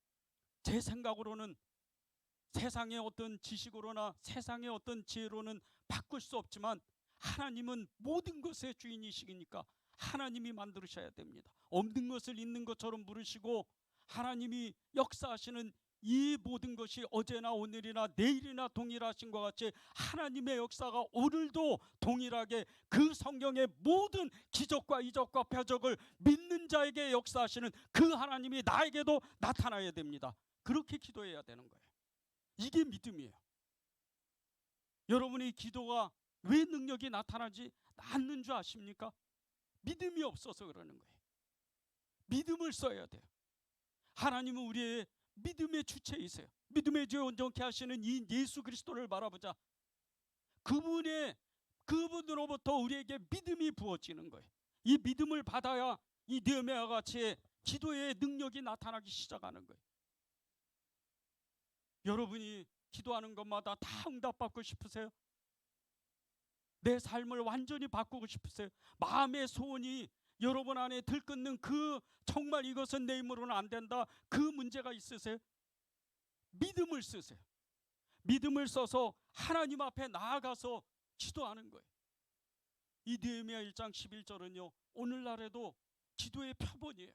Speaker 1: 제 생각으로는 세상의 어떤 지식으로나 세상의 어떤 지혜로는 바꿀 수 없지만 하나님은 모든 것의 주인이시니까 하나님이 만드셔야 됩니다. 없는 것을 있는 것처럼 부르시고 하나님이 역사하시는 이 모든 것이 어제나 오늘이나 내일이나 동일하신 것 같이 하나님의 역사가 오늘도 동일하게 그 성경의 모든 기적과 이적과 표적을 믿는 자에게 역사하시는 그 하나님이 나에게도 나타나야 됩니다. 그렇게 기도해야 되는 거예요. 이게 믿음이에요. 여러분의 기도가 왜 능력이 나타나지 않는 줄 아십니까? 믿음이 없어서 그러는 거예요. 믿음을 써야 돼요. 하나님은 우리의 믿음의 주체이세요. 믿음의 죄 온전케 하시는 이 예수 그리스도를 바라보자. 그분으로부터 우리에게 믿음이 부어지는 거예요. 이 믿음을 받아야 이 느헤미야 같이 기도의 능력이 나타나기 시작하는 거예요. 여러분이 기도하는 것마다 다 응답받고 싶으세요? 내 삶을 완전히 바꾸고 싶으세요? 마음의 소원이 여러분 안에 들끓는 그 정말 이것은 내 힘으로는 안 된다, 그 문제가 있으세요? 믿음을 쓰세요. 믿음을 써서 하나님 앞에 나아가서 기도하는 거예요. 이 느헤미야 1장 11절은요 오늘날에도 기도의 표본이에요.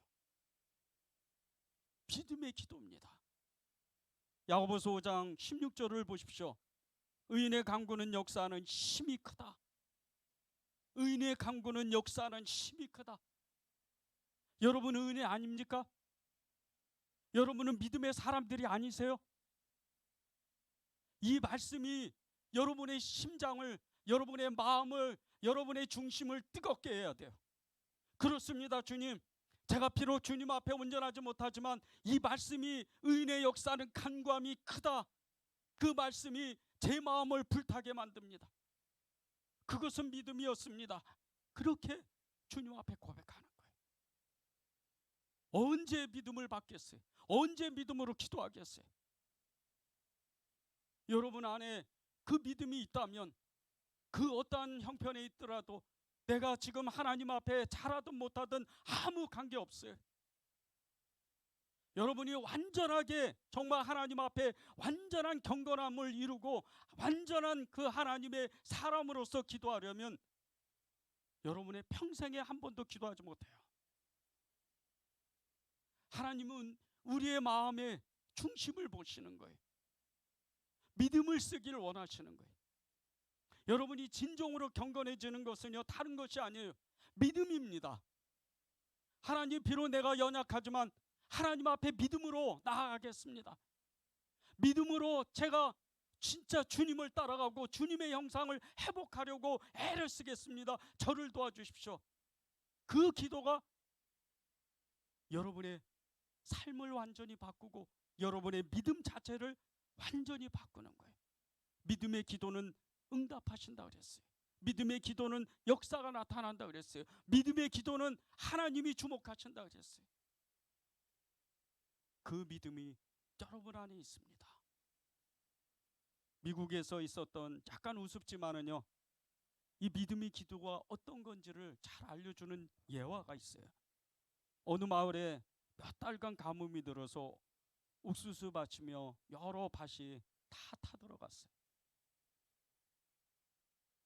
Speaker 1: 믿음의 기도입니다. 야고보서 5장 16절을 보십시오. 의인의 간구는 역사하는 힘이 크다. 의인의 간구는 역사하는 힘이 크다. 여러분은 의인 아닙니까? 여러분은 믿음의 사람들이 아니세요? 이 말씀이 여러분의 심장을, 여러분의 마음을, 여러분의 중심을 뜨겁게 해야 돼요. 그렇습니다, 주님. 제가 비록 주님 앞에 온전하지 못하지만 이 말씀이 의인의 역사는 간구함이 크다. 그 말씀이 제 마음을 불타게 만듭니다. 그것은 믿음이었습니다. 그렇게 주님 앞에 고백하는 거예요. 언제 믿음을 받겠어요? 언제 믿음으로 기도하겠어요? 여러분 안에 그 믿음이 있다면 그 어떠한 형편에 있더라도 내가 지금 하나님 앞에 잘하든 못하든 아무 관계없어요. 여러분이 완전하게 정말 하나님 앞에 완전한 경건함을 이루고 완전한 그 하나님의 사람으로서 기도하려면 여러분의 평생에 한 번도 기도하지 못해요. 하나님은 우리의 마음의 중심을 보시는 거예요. 믿음을 쓰기를 원하시는 거예요. 여러분이 진정으로 경건해지는 것은요 다른 것이 아니에요. 믿음입니다. 하나님, 비록 내가 연약하지만 하나님 앞에 믿음으로 나아가겠습니다. 믿음으로 제가 진짜 주님을 따라가고 주님의 형상을 회복하려고 애를 쓰겠습니다. 저를 도와주십시오. 그 기도가 여러분의 삶을 완전히 바꾸고 여러분의 믿음 자체를 완전히 바꾸는 거예요. 믿음의 기도는 응답하신다 그랬어요. 믿음의 기도는 역사가 나타난다 그랬어요. 믿음의 기도는 하나님이 주목하신다 그랬어요. 그 믿음이 여러분 안에 있습니다. 미국에서 있었던 약간 우습지만은요 이 믿음의 기도가 어떤 건지를 잘 알려주는 예화가 있어요. 어느 마을에 몇 달간 가뭄이 들어서 옥수수 밭이며 여러 밭이 다 타들어갔어요.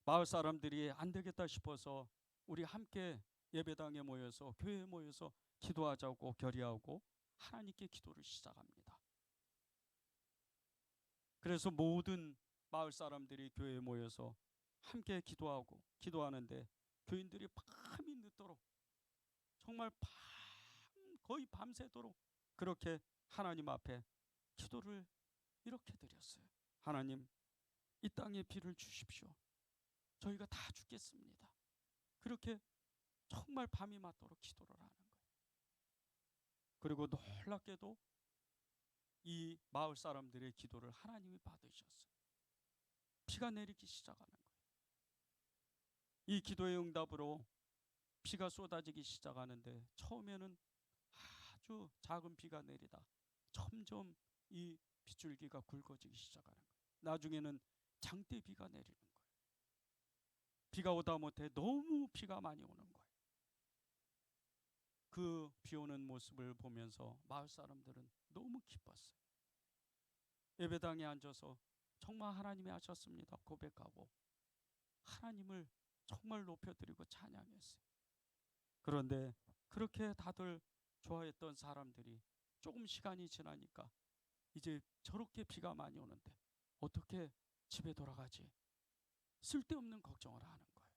Speaker 1: 마을 사람들이 안 되겠다 싶어서 우리 함께 예배당에 모여서, 교회에 모여서 기도하자고 결의하고 하나님께 기도를 시작합니다. 그래서 모든 마을 사람들이 교회에 모여서 함께 기도하는데, 교인들이 밤이 늦도록, 정말 거의 밤새도록 그렇게 하나님 앞에 기도를 이렇게 드렸어요. 하나님, 이 땅에 비를 주십시오. 저희가 다 죽겠습니다. 그렇게 정말 밤이 맞도록 기도를 하는 거예요. 그리고 놀랍게도 이 마을 사람들의 기도를 하나님이 받으셨어요. 비가 내리기 시작하는 거예요. 이 기도의 응답으로 비가 쏟아지기 시작하는데, 처음에는 아주 작은 비가 내리다 점점 이 빗줄기가 굵어지기 시작하는 거예요. 나중에는 장대비가 내리는 거예요. 비가 오다 못해 너무 비가 많이 오는 거예요. 그 비 오는 모습을 보면서 마을 사람들은 너무 기뻤어요. 예배당에 앉아서 정말 하나님이 하셨습니다 고백하고 하나님을 정말 높여드리고 찬양했어요. 그런데 그렇게 다들 좋아했던 사람들이 조금 시간이 지나니까 이제 저렇게 비가 많이 오는데 어떻게 집에 돌아가지? 쓸데없는 걱정을 하는 거예요.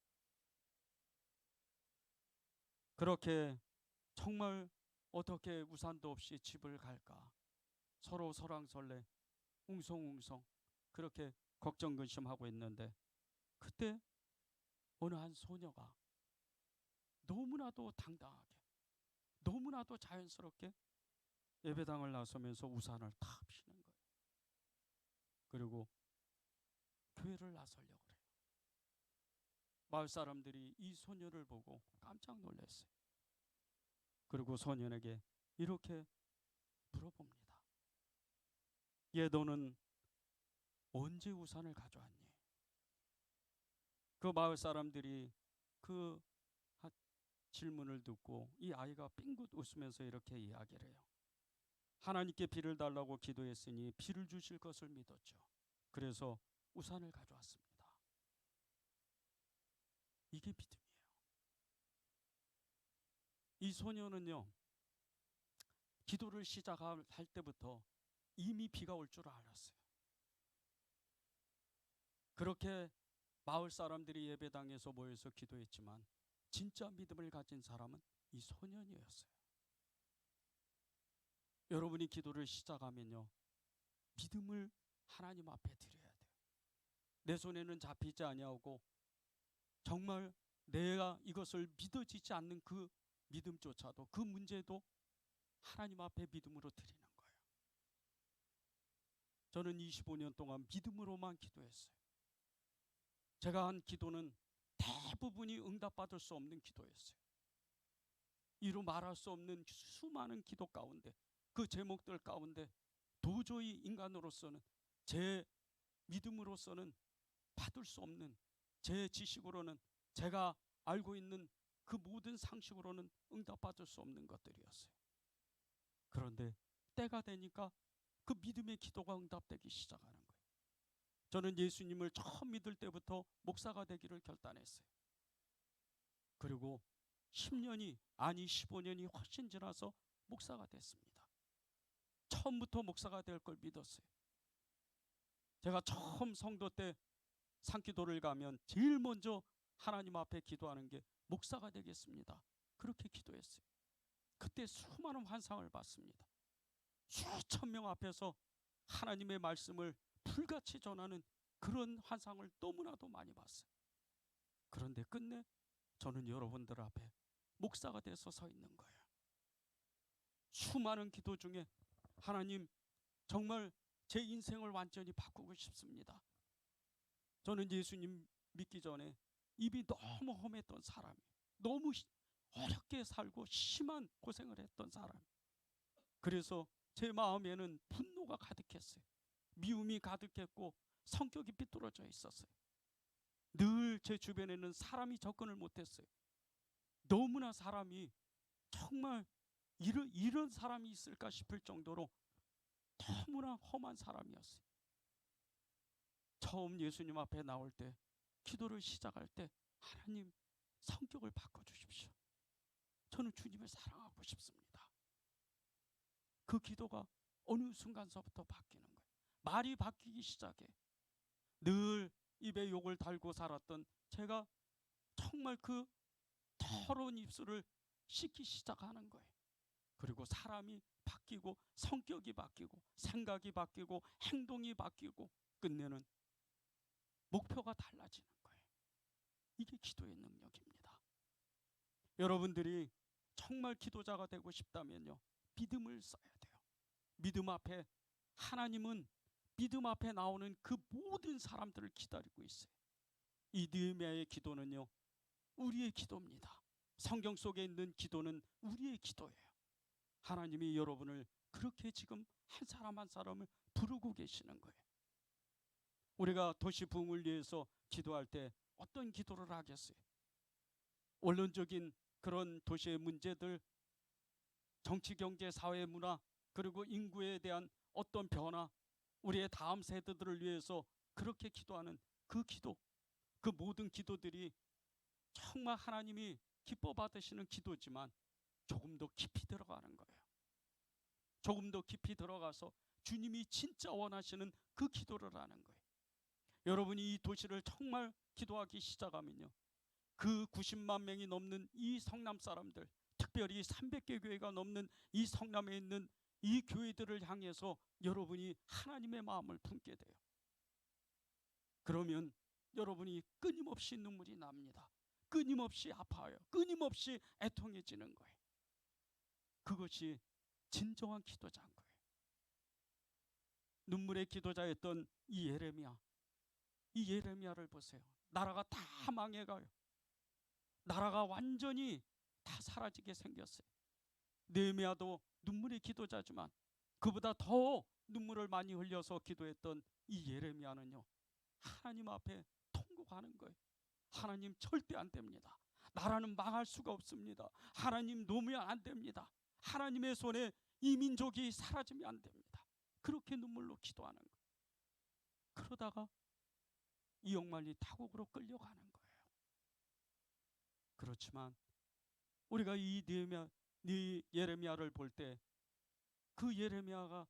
Speaker 1: 그렇게 정말 어떻게 우산도 없이 집을 갈까? 서로 설왕설래 웅성웅성 그렇게 걱정근심하고 있는데, 그때 어느 한 소녀가 너무나도 당당하게, 너무나도 자연스럽게 예배당을 나서면서 우산을 탁 피는 거예요. 그리고 교회를 나서려고 그래요. 마을 사람들이 이 소녀를 보고 깜짝 놀랐어요. 그리고 소년에게 이렇게 물어봅니다. 얘, 너는 언제 우산을 가져왔니? 그 마을 사람들이 그 질문을 듣고 이 아이가 빙긋 웃으면서 이렇게 이야기를 해요. 하나님께 비를 달라고 기도했으니 비를 주실 것을 믿었죠. 그래서 우산을 가져왔습니다. 이게 믿음이에요. 이 소녀는요, 기도를 시작할 때부터 이미 비가 올 줄 알았어요. 그렇게 마을 사람들이 예배당에서 모여서 기도했지만 진짜 믿음을 가진 사람은 이 소년이었어요. 여러분이 기도를 시작하면요, 믿음을 하나님 앞에 드려야 돼요. 내 손에는 잡히지 아니하고 정말 내가 이것을 믿어지지 않는 그 믿음조차도, 그 문제도 하나님 앞에 믿음으로 드리는 거예요. 저는 25년 동안 믿음으로만 기도했어요. 제가 한 기도는 대부분이 응답받을 수 없는 기도였어요. 이루 말할 수 없는 수많은 기도 가운데, 그 제목들 가운데 도저히 인간으로서는, 제 믿음으로서는 받을 수 없는, 제 지식으로는, 제가 알고 있는 그 모든 상식으로는 응답받을 수 없는 것들이었어요. 그런데 때가 되니까 그 믿음의 기도가 응답되기 시작하는 거예요. 저는 예수님을 처음 믿을 때부터 목사가 되기를 결단했어요. 그리고 10년이 아니 15년이 훨씬 지나서 목사가 됐습니다. 처음부터 목사가 될 걸 믿었어요. 제가 처음 성도 때 산기도를 가면 제일 먼저 하나님 앞에 기도하는 게 목사가 되겠습니다. 그렇게 기도했어요. 그때 수많은 환상을 봤습니다. 수천 명 앞에서 하나님의 말씀을 불같이 전하는 그런 환상을 너무나도 많이 봤어요. 그런데 끝내 저는 여러분들 앞에 목사가 돼서 서 있는 거예요. 수많은 기도 중에 하나님, 정말 제 인생을 완전히 바꾸고 싶습니다. 저는 예수님 믿기 전에 입이 너무 험했던 사람이에요. 너무 어렵게 살고 심한 고생을 했던 사람. 그래서 제 마음에는 분노가 가득했어요. 미움이 가득했고 성격이 삐뚤어져 있었어요. 늘 제 주변에는 사람이 접근을 못했어요. 너무나 사람이 정말 이런 사람이 있을까 싶을 정도로 너무나 험한 사람이었어요. 처음 예수님 앞에 나올 때, 기도를 시작할 때, 하나님 성격을 바꿔주십시오. 저는 주님을 사랑하고 싶습니다. 그 기도가 어느 순간서부터 바뀌는 거예요. 말이 바뀌기 시작해. 늘 입에 욕을 달고 살았던 제가 정말 그 더러운 입술을 씻기 시작하는 거예요. 그리고 사람이 바뀌고 성격이 바뀌고 생각이 바뀌고 행동이 바뀌고 끝내는 목표가 달라지는 거예요. 이게 기도의 능력입니다. 여러분들이 정말 기도자가 되고 싶다면요, 믿음을 써야 돼요. 믿음 앞에, 하나님은 믿음 앞에 나오는 그 모든 사람들을 기다리고 있어요. 이 느헤미야의 기도는요, 우리의 기도입니다. 성경 속에 있는 기도는 우리의 기도예요. 하나님이 여러분을 그렇게 지금 한 사람 한 사람을 부르고 계시는 거예요. 우리가 도시 부흥을 위해서 기도할 때 어떤 기도를 하겠어요? 원론적인 그런 도시의 문제들, 정치, 경제, 사회, 문화, 그리고 인구에 대한 어떤 변화, 우리의 다음 세대들을 위해서 그렇게 기도하는 그 기도, 그 모든 기도들이 정말 하나님이 기뻐 받으시는 기도지만 조금 더 깊이 들어가는 거예요. 조금 더 깊이 들어가서 주님이 진짜 원하시는 그 기도를 하는 거예요. 여러분이 이 도시를 정말 기도하기 시작하면요, 그 90만 명이 넘는 이 성남 사람들, 특별히 300개 교회가 넘는 이 성남에 있는 이 교회들을 향해서 여러분이 하나님의 마음을 품게 돼요. 그러면 여러분이 끊임없이 눈물이 납니다. 끊임없이 아파요. 끊임없이 애통해지는 거예요. 그것이 진정한 기도자인 거예요. 눈물의 기도자였던 이 예레미야를 보세요. 나라가 다 망해가요. 나라가 완전히 다 사라지게 생겼어요. 느헤미야도 눈물의 기도자지만 그보다 더 눈물을 많이 흘려서 기도했던 이 예레미야는요, 하나님 앞에 통곡하는 거예요. 하나님 절대 안 됩니다. 나라는 망할 수가 없습니다. 하나님 놓으면 안 됩니다. 하나님의 손에 이 민족이 사라지면 안 됩니다. 그렇게 눈물로 기도하는 거예요. 그러다가 이역만리 타국으로 끌려가는 거예요. 그렇지만 우리가 이 예레미야를 볼 때 그 예레미야가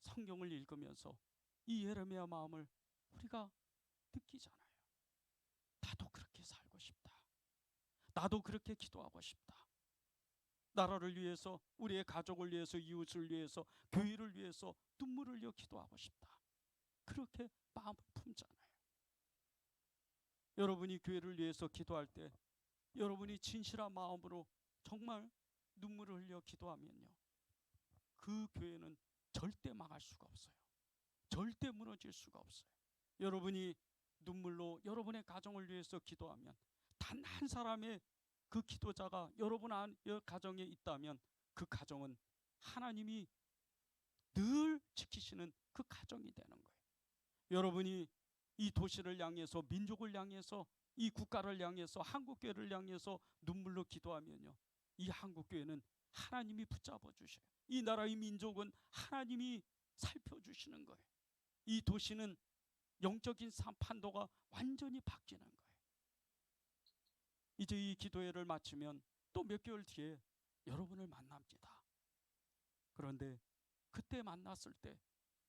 Speaker 1: 성경을 읽으면서 이 예레미야 마음을 우리가 느끼잖아요. 나도 그렇게 살고 싶다. 나도 그렇게 기도하고 싶다. 나라를 위해서, 우리의 가족을 위해서, 이웃을 위해서, 교회를 위해서 눈물을 흘려 기도하고 싶다. 그렇게 마음을 품잖아요. 여러분이 교회를 위해서 기도할 때 여러분이 진실한 마음으로 정말 눈물을 흘려 기도하면요, 그 교회는 절대 망할 수가 없어요. 절대 무너질 수가 없어요. 여러분이 눈물로 여러분의 가정을 위해서 기도하면, 단 한 사람의 그 기도자가 여러분 가정에 있다면 그 가정은 하나님이 늘 지키시는 그 가정이 되는 거예요. 여러분이 이 도시를 향해서, 민족을 향해서, 이 국가를 향해서, 한국교회를 향해서 눈물로 기도하면요, 이 한국교회는 하나님이 붙잡아 주셔요. 이 나라의 민족은 하나님이 살펴주시는 거예요. 이 도시는 영적인 판도가 완전히 바뀌는 거예요. 이제 이 기도회를 마치면 또 몇 개월 뒤에 여러분을 만납니다. 그런데 그때 만났을 때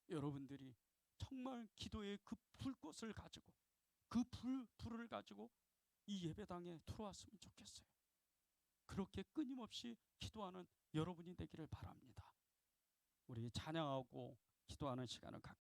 Speaker 1: 여러분들이 정말 기도의 그 불꽃을 가지고, 그 불을 가지고 이 예배당에 들어왔으면 좋겠어요. 그렇게 끊임없이 기도하는 여러분이 되기를 바랍니다. 우리 찬양하고 기도하는 시간을 갖겠습니다.